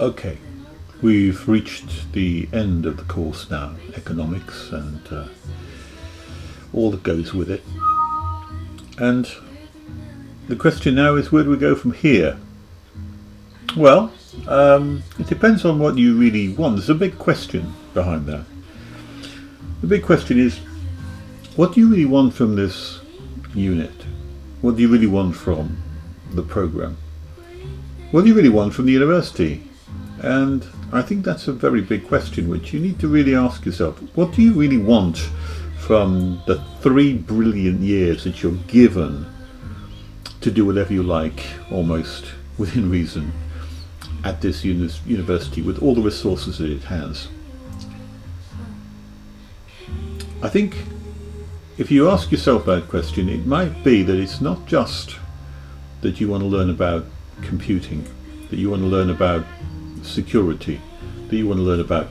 Okay, we've reached the end of the course now, economics and all that goes with it. And the question now is, where do we go from here? Well, it depends on what you really want. There's a big question behind that. The big question is, what do you really want from this unit? What do you really want from the program? What do you really want from the university? And I think that's a very big question which you need to really ask yourself. What do you really want from the 3 brilliant years that you're given to do whatever you like, almost within reason, at this university with all the resources that it has? I think if you ask yourself that question, it might be that it's not just that you want to learn about computing, that you want to learn about security, that you want to learn about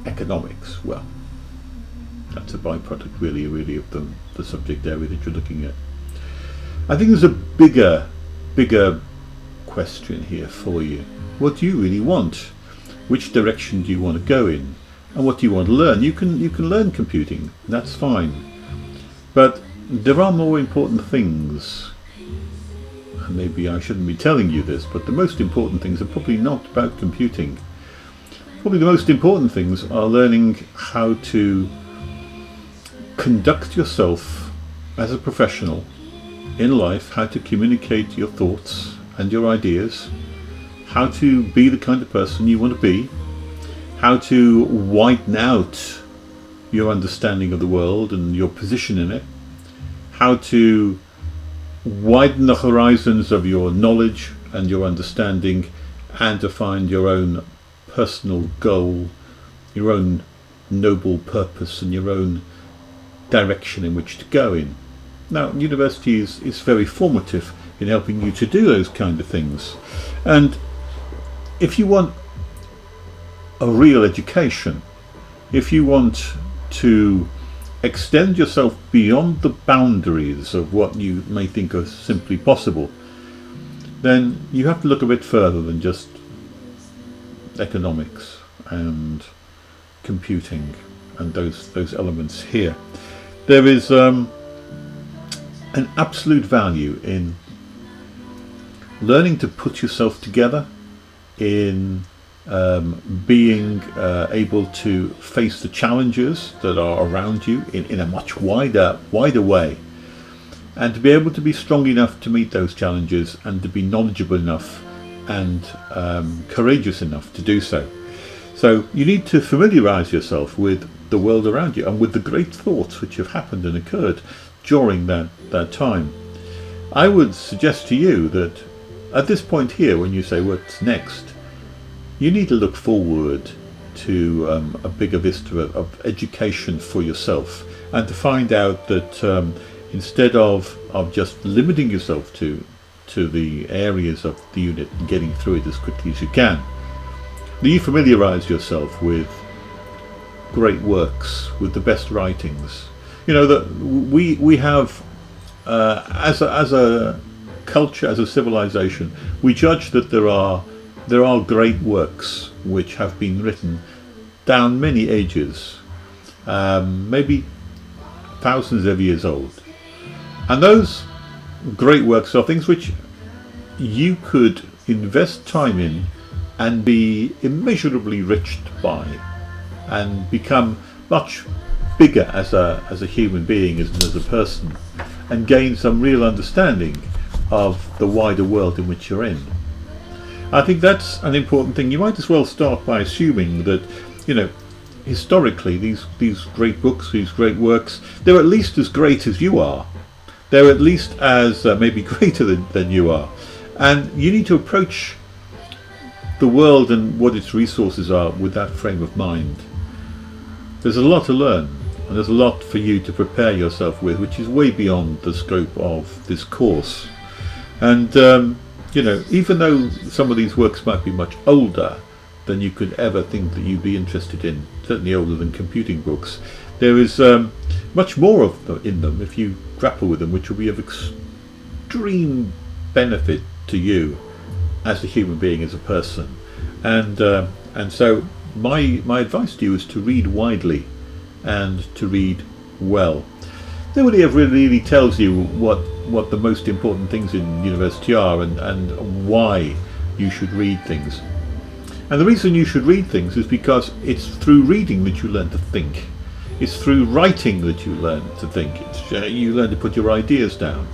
economics. Well, that's a byproduct really of the subject area that you're looking at. I think there's a bigger question here for you. What do you really want? Which direction do you want to go in? And what do you want to learn? You can learn computing, that's fine. But there are more important things. And maybe I shouldn't be telling you this, but the most important things are probably not about computing. Probably the most important things are learning how to conduct yourself as a professional in life, how to communicate your thoughts and your ideas, how to be the kind of person you want to be, how to widen out your understanding of the world and your position in it, how to widen the horizons of your knowledge and your understanding, and to find your own personal goal, your own noble purpose and your own direction in which to go in. Now, university is very formative in helping you to do those kind of things. And if you want a real education, if you want to extend yourself beyond the boundaries of what you may think are simply possible, then you have to look a bit further than just economics and computing and those elements here. There is an absolute value in learning to put yourself together, in being able to face the challenges that are around you in a much wider way, and to be able to be strong enough to meet those challenges and to be knowledgeable enough and courageous enough to do so. So you need to familiarise yourself with the world around you and with the great thoughts which have happened and occurred during that time. I would suggest to you that at this point here, when you say what's next, you need to look forward to a bigger vista of education for yourself, and to find out that instead of just limiting yourself to the areas of the unit and getting through it as quickly as you can, that you familiarise yourself with great works, with the best writings. You know, that we have as a culture, as a civilization, we judge that there are great works which have been written down many ages, maybe thousands of years old. And those great works are things which you could invest time in and be immeasurably enriched by, and become much bigger as a human being, as a person, and gain some real understanding of the wider world in which you're in. I think that's an important thing. You might as well start by assuming that, you know, historically these great books, these great works, they're at least as great as you are. They're at least as maybe greater than you are. And you need to approach the world and what its resources are with that frame of mind. There's a lot to learn, and there's a lot for you to prepare yourself with, which is way beyond the scope of this course. And you know, even though some of these works might be much older than you could ever think that you'd be interested in, certainly older than computing books, there is much more of them in them if you grapple with them, which will be of extreme benefit to you as a human being, as a person, And so my advice to you is to read widely and to read well. Nobody ever really tells you what the most important things in university are, and why you should read things. And the reason you should read things is because it's through reading that you learn to think. It's through writing that you learn to think. You learn to put your ideas down.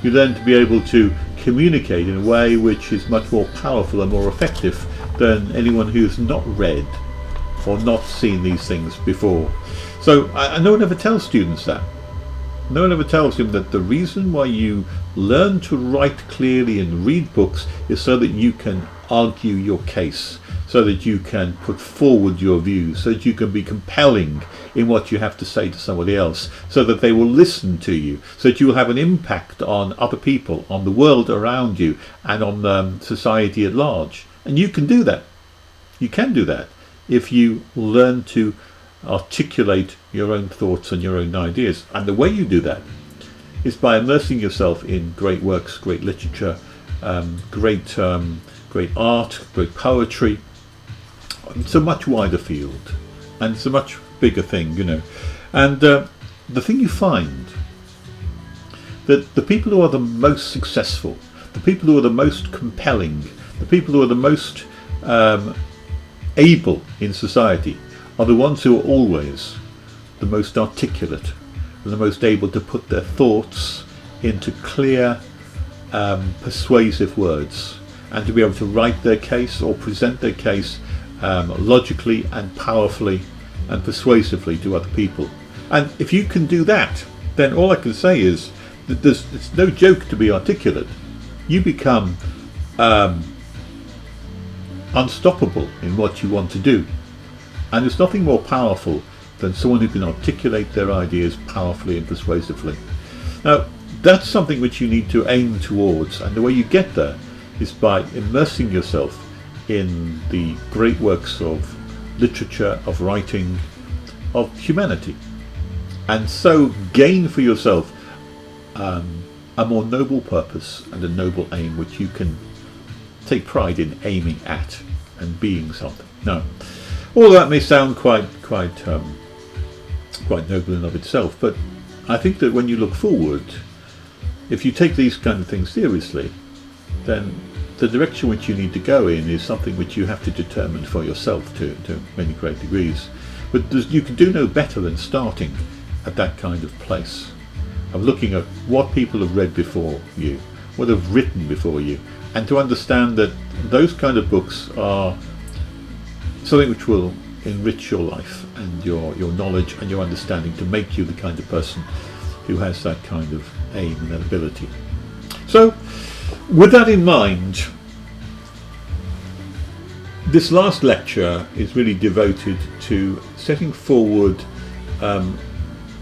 You learn to be able to communicate in a way which is much more powerful and more effective than anyone who's not read or not seen these things before. So no one ever tells students that. No one ever tells them that the reason why you learn to write clearly and read books is so that you can argue your case, so that you can put forward your views, so that you can be compelling in what you have to say to somebody else, so that they will listen to you, so that you will have an impact on other people, on the world around you, and on society at large. And you can do that. You can do that if you learn to articulate your own thoughts and your own ideas. And the way you do that is by immersing yourself in great works, great literature, great art, great poetry. It's a much wider field, and it's a much bigger thing, you know. And the thing you find, that the people who are the most successful, the people who are the most compelling, the people who are the most able in society, are the ones who are always the most articulate and the most able to put their thoughts into clear, persuasive words, and to be able to write their case or present their case logically and powerfully and persuasively to other people. And if you can do that, then all I can say is that it's no joke to be articulate. You become unstoppable in what you want to do. And there's nothing more powerful than someone who can articulate their ideas powerfully and persuasively. Now, that's something which you need to aim towards, and the way you get there is by immersing yourself in the great works of literature, of writing, of humanity, and so gain for yourself a more noble purpose and a noble aim which you can take pride in aiming at and being something. Now, all that may sound quite noble in of itself, but I think that when you look forward, if you take these kind of things seriously, then the direction which you need to go in is something which you have to determine for yourself to many great degrees. But you can do no better than starting at that kind of place, of looking at what people have read before you, what have written before you, and to understand that those kind of books are something which will enrich your life and your knowledge and your understanding, to make you the kind of person who has that kind of aim and that ability. So, with that in mind, this last lecture is really devoted to setting forward a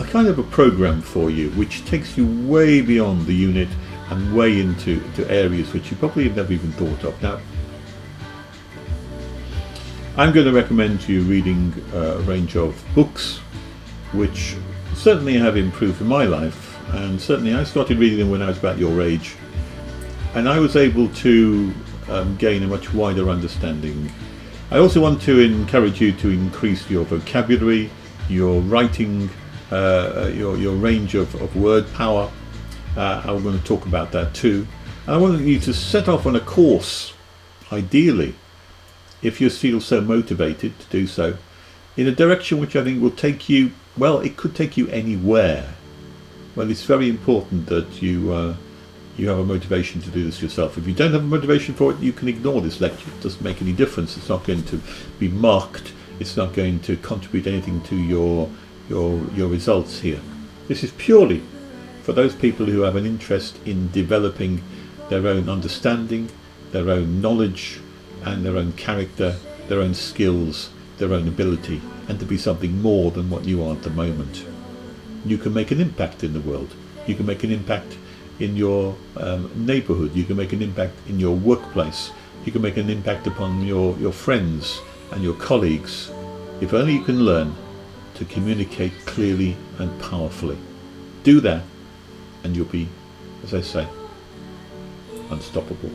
kind of a program for you which takes you way beyond the unit and way into areas which you probably have never even thought of. Now, I'm going to recommend to you reading a range of books which certainly have improved in my life, and certainly I started reading them when I was about your age, and I was able to gain a much wider understanding. I also want to encourage you to increase your vocabulary, your writing, your range of word power. I'm going to talk about that too. And I want you to set off on a course, ideally, if you feel so motivated to do so, in a direction which I think will take you, well, it could take you anywhere. Well, it's very important that you have a motivation to do this yourself. If you don't have a motivation for it, you can ignore this lecture. It doesn't make any difference. It's not going to be marked. It's not going to contribute anything to your results here. This is purely for those people who have an interest in developing their own understanding, their own knowledge, and their own character, their own skills, their own ability, and to be something more than what you are at the moment. You can make an impact in the world. You can make an impact in your neighbourhood. You can make an impact in your workplace. You can make an impact upon your friends and your colleagues, if only you can learn to communicate clearly and powerfully. Do that, and you'll be, as I say, unstoppable.